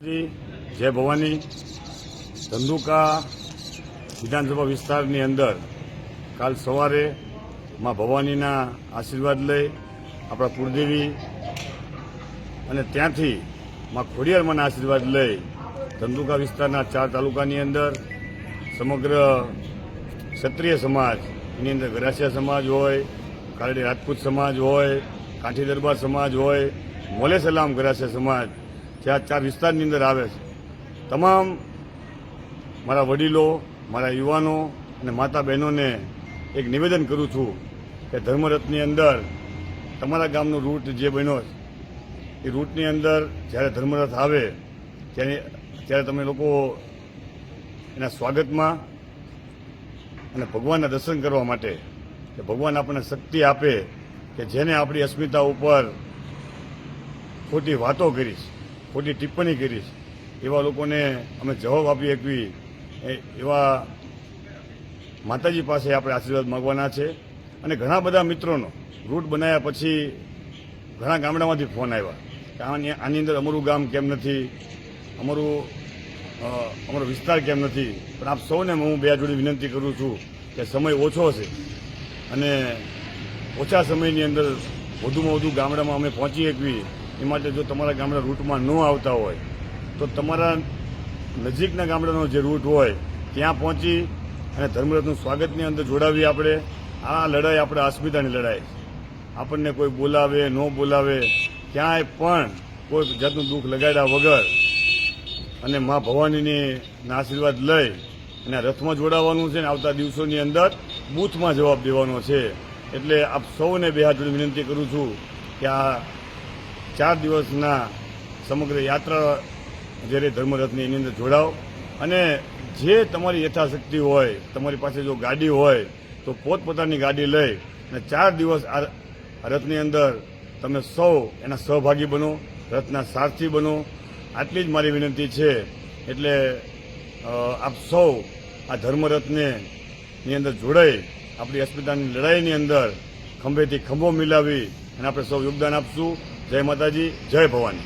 जय भवानी धंधुका विधानसभा विस्तारनी अंदर काल सवारे मां भवानीना आशीर्वाद लई आपणा कुलदेवी अने त्यांथी मां खोडियारमाना आशीर्वाद लई धंधुका विस्तारना 4 तालुकानी अंदर समग्र क्षत्रिय समाज एनी अंदर गरासिया समाज होय, कालडी राजपूत समाज होय, काठी दरबार समाज होय, मोले सलाम गरासिया समाज ज्यां 4 विस्तारनी अंदर आवे छे तमाम मारा वडीलो, मारा युवानो अने माता बहनोने एक निवेदन करूं छूं के धर्मरथनी अंदर तमारा गामनो रूट जे बन्यो ए रूटनी अंदर ज्यारे धर्मरथ आवे त्यारे तमे लोको एना स्वागतमां अने भगवानना दर्शन करवा माटे के भगवान आपणे शक्ति आपे के जेने आपणी अस्मिता उपर खोटी वातो करीश, खोटी टिप्पणी करीश एवा लोकोने अमे जवाब आपी शकवी एवा माताजी पासे आपणे आशीर्वाद मागवाना छे। अने घणा बधा मित्रोनो रूट बनाव्या पछी घणा गामडामांथी फोन आव्या के आनी अंदर अमरुं गाम केम नथी, अमरो विस्तार केम नथी। पण आप सौने हूँ बे जोड़ी विनंती करूँ छूं के समय ओछो छे अने ओछा समयनी अंदर वधुमां वधु गामडामां अमे पहोंची शकवी ए माटे जो तमारा गामडा रूटमां न आवता होय तो तमारा नजीकना गामडानो जे रूट होय त्यां पहोंची अने धर्मरथनुं स्वागतनी अंदर जोडावी। आपणे आ लड़ाई आपणे अस्मितानी लड़ाई, आपणने कोई बोलावे न बोलावे क्यांय पण कोई जातनुं दुख लगाड्या वगर अने मां भवानीनी आशीर्वाद लई अने रथमां जोडावानुं छे ने आवता दिवसोनी अंदर बूथमां जवाब देवानो छे। एटले आप सौने बे हाथ जोड़ी विनंती करूं छूं के आ 4 दिवसना समग्र यात्रा જ્યારે ધર્મરથની એની અંદર જોડાઓ અને જે તમારી યથાશક્તિ હોય, તમારી પાસે જો ગાડી હોય તો પોતપોતાની ગાડી લઈ અને 4 દિવસ આ રથની અંદર તમે સૌ એના સહભાગી બનો, રથના સારથી બનો, આટલી જ મારી વિનંતી છે। એટલે આપ સૌ આ ધર્મરથને ની અંદર જોડાઈ આપણી અસ્મિતાની લડાઈની અંદર ખંભેથી ખંભો મિલાવી અને આપણે સૌ યોગદાન આપશું। જય માતાજી, જય ભવાની।